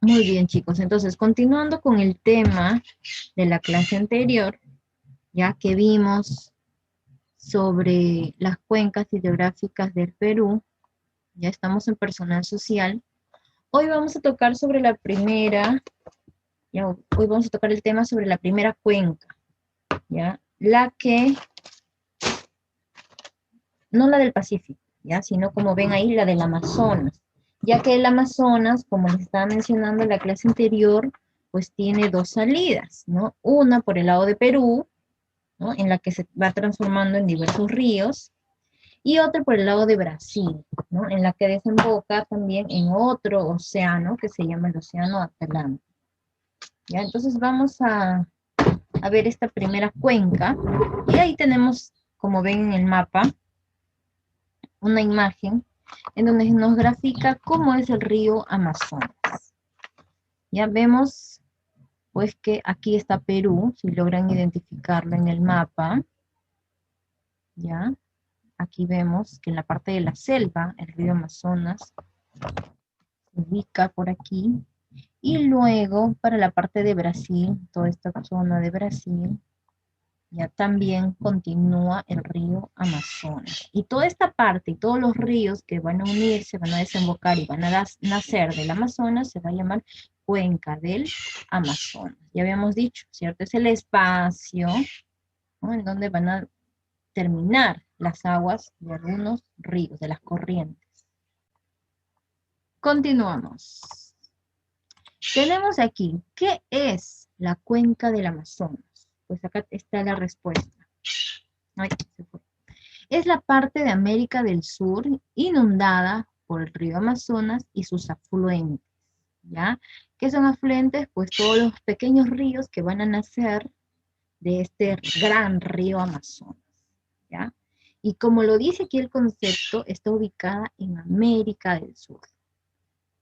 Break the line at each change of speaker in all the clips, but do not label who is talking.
Muy bien, chicos. Entonces, continuando con el tema de la clase anterior, ya que vimos sobre las cuencas hidrográficas del Perú, ya estamos en personal social. Hoy vamos a tocar sobre la primera, ya, hoy vamos a tocar el tema sobre la primera cuenca, ya, la que, no la del Pacífico, ya, sino como ven ahí, la del Amazonas, ya que el Amazonas, como les estaba mencionando en la clase anterior, pues tiene dos salidas, ¿no? Una por el lado de Perú, ¿no? En la que se va transformando en diversos ríos, y otra por el lado de Brasil, ¿no? En la que desemboca también en otro océano que se llama el Océano Atlántico. ¿Ya? Entonces vamos a ver esta primera cuenca, y ahí tenemos, como ven en el mapa, una imagen en donde nos grafica cómo es el río Amazonas. Ya vemos pues que aquí está Perú, si logran identificarlo en el mapa, ¿ya? Aquí vemos que en la parte de la selva, el río Amazonas se ubica por aquí. Y luego, para la parte de Brasil, toda esta zona de Brasil, ya también continúa el río Amazonas. Y toda esta parte y todos los ríos que van a unirse, van a desembocar y van a nacer del Amazonas, se va a llamar cuenca del Amazonas. Ya habíamos dicho, ¿cierto? Es el espacio, ¿no? En donde van a terminar las aguas de algunos ríos, de las corrientes. Continuamos. Tenemos aquí, ¿qué es la cuenca del Amazonas? Pues acá está la respuesta. Ay, se fue. Es la parte de América del Sur inundada por el río Amazonas y sus afluentes, ¿ya? ¿Qué son afluentes? Pues todos los pequeños ríos que van a nacer de este gran río Amazonas, ¿ya? Y como lo dice aquí el concepto, está ubicada en América del Sur,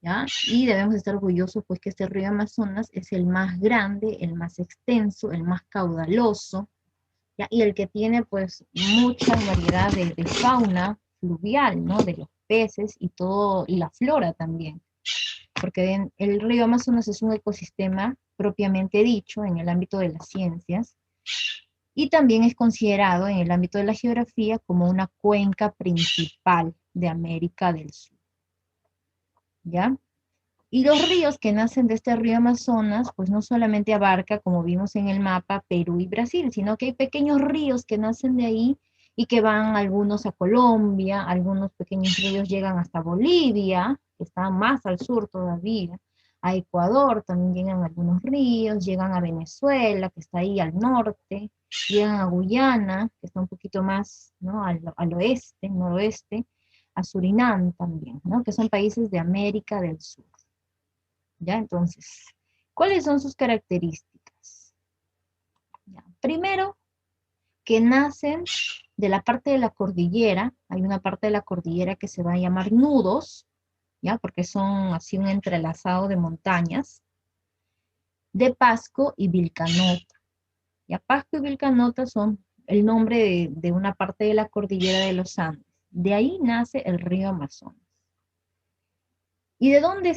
¿ya? Y debemos estar orgullosos pues que este río Amazonas es el más grande, el más extenso, el más caudaloso, ¿ya? Y el que tiene pues mucha variedad de fauna fluvial, ¿no? De los peces y todo, y la flora también, porque el río Amazonas es un ecosistema propiamente dicho en el ámbito de las ciencias, y también es considerado en el ámbito de la geografía como una cuenca principal de América del Sur, ¿ya? Y los ríos que nacen de este río Amazonas, pues no solamente abarca, como vimos en el mapa, Perú y Brasil, sino que hay pequeños ríos que nacen de ahí y que van algunos a Colombia, algunos pequeños ríos llegan hasta Bolivia, que está más al sur todavía, a Ecuador también llegan algunos ríos, llegan a Venezuela, que está ahí al norte, llegan a Guyana, que está un poquito más, ¿no? al oeste, noroeste, a Surinam también, ¿no? Que son países de América del Sur. ¿Ya? Entonces, ¿cuáles son sus características? ¿Ya? Primero, que nacen de la parte de la cordillera, hay una parte de la cordillera que se va a llamar nudos, ¿ya? Porque son así un entrelazado de montañas, de Pasco y Vilcanota. ¿Ya? Pasco y Vilcanota son el nombre de una parte de la cordillera de los Andes. De ahí nace el río Amazonas. ¿Y de dónde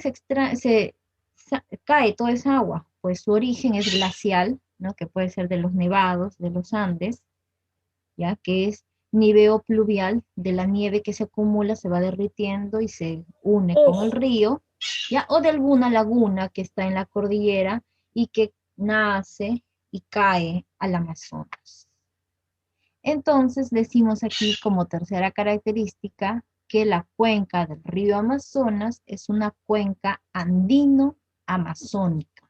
cae toda esa agua? Pues su origen es glacial, ¿no? Que puede ser de los nevados, de los Andes, ya que es niveo pluvial de la nieve que se acumula, se va derritiendo y se une con el río, ya, o de alguna laguna que está en la cordillera y que nace y cae al Amazonas. Entonces decimos aquí como tercera característica que la cuenca del río Amazonas es una cuenca andino-amazónica.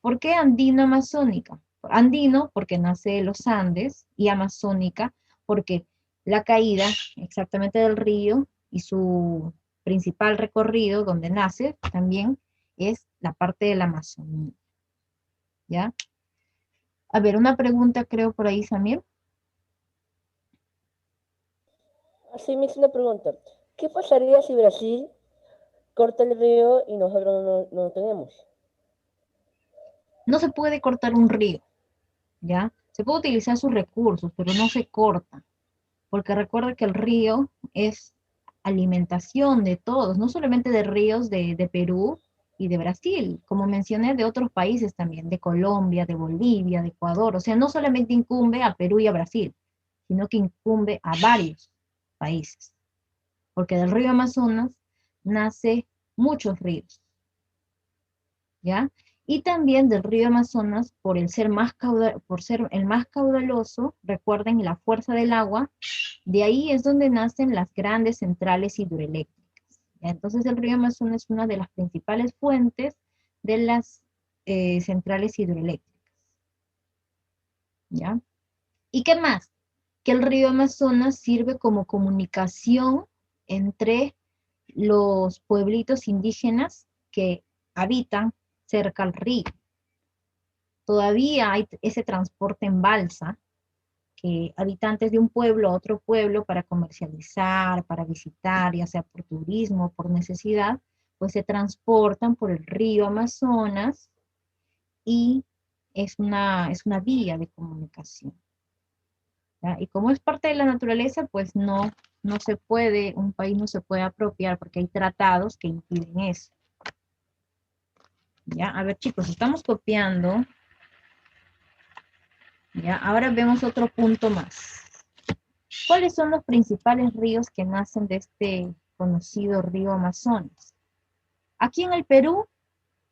¿Por qué andino-amazónica? Andino porque nace de los Andes y amazónica porque la caída exactamente del río y su principal recorrido donde nace también es la parte de la Amazonía. ¿Ya? A ver, una pregunta creo por ahí, Samir.
Así me hice una pregunta. ¿Qué pasaría si Brasil corta el río y nosotros no lo tenemos?
No se puede cortar un río, ¿ya? Se puede utilizar sus recursos, pero no se corta, porque recuerda que el río es alimentación de todos, no solamente de ríos de Perú, y de Brasil, como mencioné, de otros países también, de Colombia, de Bolivia, de Ecuador. O sea, no solamente incumbe a Perú y a Brasil, sino que incumbe a varios países, porque del río Amazonas nace muchos ríos, ¿ya? Y también del río Amazonas, por ser el más caudaloso, recuerden la fuerza del agua, de ahí es donde nacen las grandes centrales hidroeléctricas. ¿Ya? Entonces el río Amazonas es una de las principales fuentes de las centrales hidroeléctricas, ¿ya? ¿Y qué más? Que el río Amazonas sirve como comunicación entre los pueblitos indígenas que habitan cerca al río. Todavía hay ese transporte en balsa, que habitantes de un pueblo a otro pueblo para comercializar, para visitar, ya sea por turismo, por necesidad, pues se transportan por el río Amazonas y es una vía de comunicación. ¿Ya? Y como es parte de la naturaleza, pues no se puede, un país no se puede apropiar porque hay tratados que impiden eso. ¿Ya? A ver, chicos, estamos copiando. ¿Ya? Ahora vemos otro punto más. ¿Cuáles son los principales ríos que nacen de este conocido río Amazonas? Aquí en el Perú,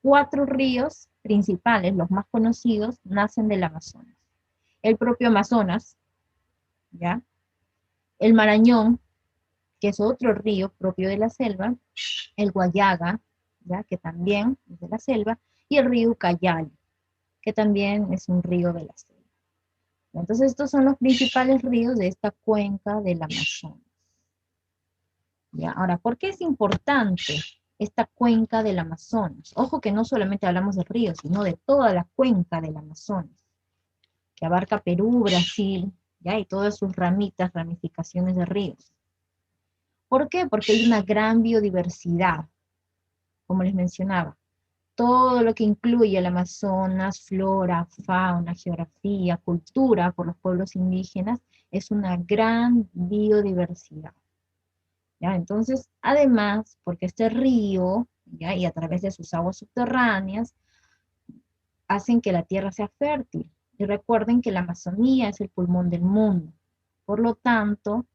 4 ríos principales, los más conocidos, nacen del Amazonas. El propio Amazonas, ¿ya? El Marañón, que es otro río propio de la selva, el Guayaga, ¿ya? Que también es de la selva, y el río Ucayali, que también es un río de la selva. Entonces estos son los principales ríos de esta cuenca del Amazonas. ¿Ya? Ahora, ¿por qué es importante esta cuenca del Amazonas? Ojo que no solamente hablamos de ríos, sino de toda la cuenca del Amazonas, que abarca Perú, Brasil, ¿ya? Y todas sus ramitas, ramificaciones de ríos. ¿Por qué? Porque hay una gran biodiversidad, como les mencionaba. Todo lo que incluye el Amazonas, flora, fauna, geografía, cultura por los pueblos indígenas, es una gran biodiversidad. ¿Ya? Entonces, además, porque este río, ¿ya? Y a través de sus aguas subterráneas, hacen que la tierra sea fértil. Y recuerden que la Amazonía es el pulmón del mundo. Por lo tanto,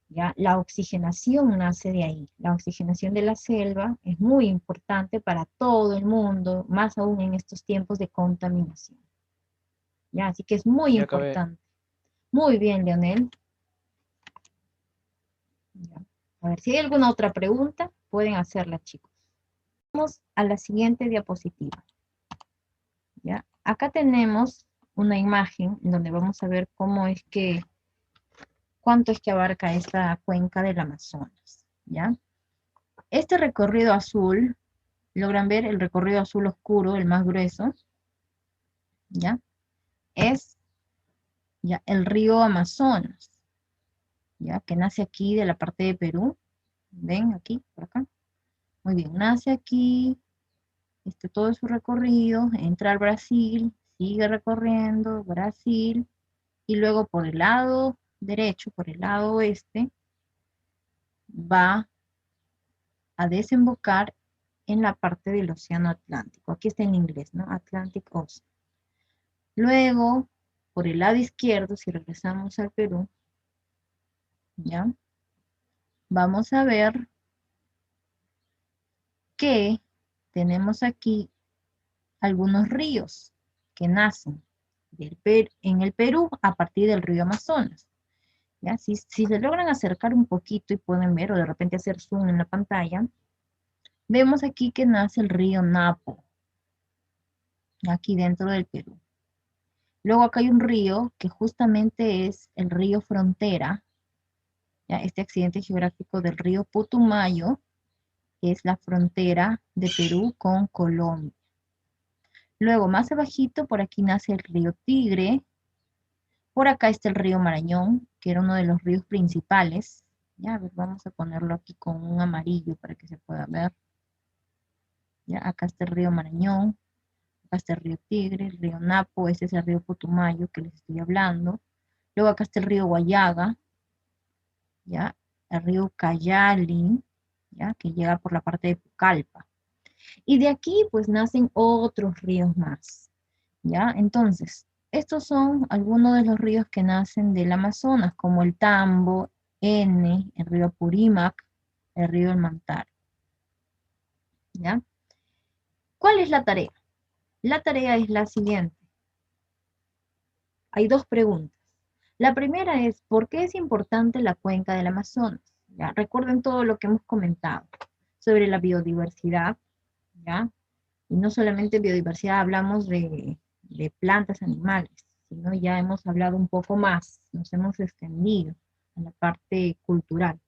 ¿ya? La oxigenación nace de ahí. La oxigenación de la selva es muy importante para todo el mundo, más aún en estos tiempos de contaminación. ¿Ya? Así que es muy
Ya acabé.
importante. Muy bien, Leonel. ¿Ya? A ver, si hay alguna otra pregunta, pueden hacerla, chicos. Vamos a la siguiente diapositiva. ¿Ya? Acá tenemos una imagen en donde vamos a ver cuánto es que abarca esta cuenca del Amazonas. ¿Ya? Este recorrido azul, logran ver el recorrido azul oscuro, el más grueso, ¿ya? Es ya el río Amazonas, ¿ya? Que nace aquí de la parte de Perú. ¿Ven aquí, por acá? Muy bien, nace aquí, todo su recorrido, entra al Brasil, sigue recorriendo Brasil, y luego por el lado derecho, por el lado oeste, va a desembocar en la parte del océano Atlántico. Aquí está en inglés, ¿no? Atlantic Ocean. Luego, por el lado izquierdo, si regresamos al Perú, ¿ya? Vamos a ver que tenemos aquí algunos ríos que nacen en el Perú a partir del río Amazonas. ¿Ya? Si se logran acercar un poquito y pueden ver, o de repente hacer zoom en la pantalla, vemos aquí que nace el río Napo, aquí dentro del Perú. Luego acá hay un río que justamente es el río Frontera, ¿ya? Este accidente geográfico del río Putumayo, que es la frontera de Perú con Colombia. Luego, más abajito, por aquí nace el río Tigre. Por acá está el río Marañón, que era uno de los ríos principales. Ya, a ver, vamos a ponerlo aquí con un amarillo para que se pueda ver. Ya, acá está el río Marañón, acá está el río Tigre, el río Napo, este es el río Putumayo que les estoy hablando. Luego acá está el río Guayaga, ya, el río Cayali, ya, que llega por la parte de Pucallpa. Y de aquí pues nacen otros ríos más, ¿ya? Entonces, estos son algunos de los ríos que nacen del Amazonas, como el Tambo, N, el río Purímac, el río El Mantaro, ¿ya? ¿Cuál es la tarea? La tarea es la siguiente. Hay dos preguntas. La primera es, ¿por qué es importante la cuenca del Amazonas? ¿Ya? Recuerden todo lo que hemos comentado sobre la biodiversidad, ¿ya? Y no solamente biodiversidad, hablamos de plantas, animales, sino ya hemos hablado un poco más, nos hemos extendido a la parte cultural.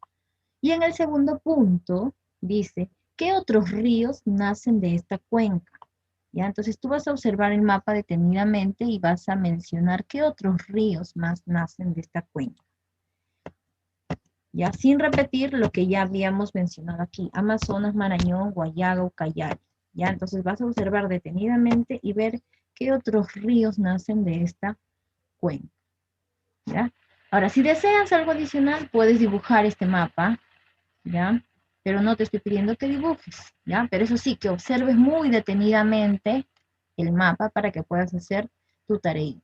Y en el segundo punto dice, ¿qué otros ríos nacen de esta cuenca? ¿Ya? Entonces tú vas a observar el mapa detenidamente y vas a mencionar qué otros ríos más nacen de esta cuenca. Ya sin repetir lo que ya habíamos mencionado aquí, Amazonas, Marañón, Guayaga, Ucayali. Ya, entonces vas a observar detenidamente y ver qué otros ríos nacen de esta cuenca. ¿Ya? Ahora, si deseas algo adicional, puedes dibujar este mapa, ¿ya? Pero no te estoy pidiendo que dibujes, ¿ya? Pero eso sí, que observes muy detenidamente el mapa para que puedas hacer tu tarea.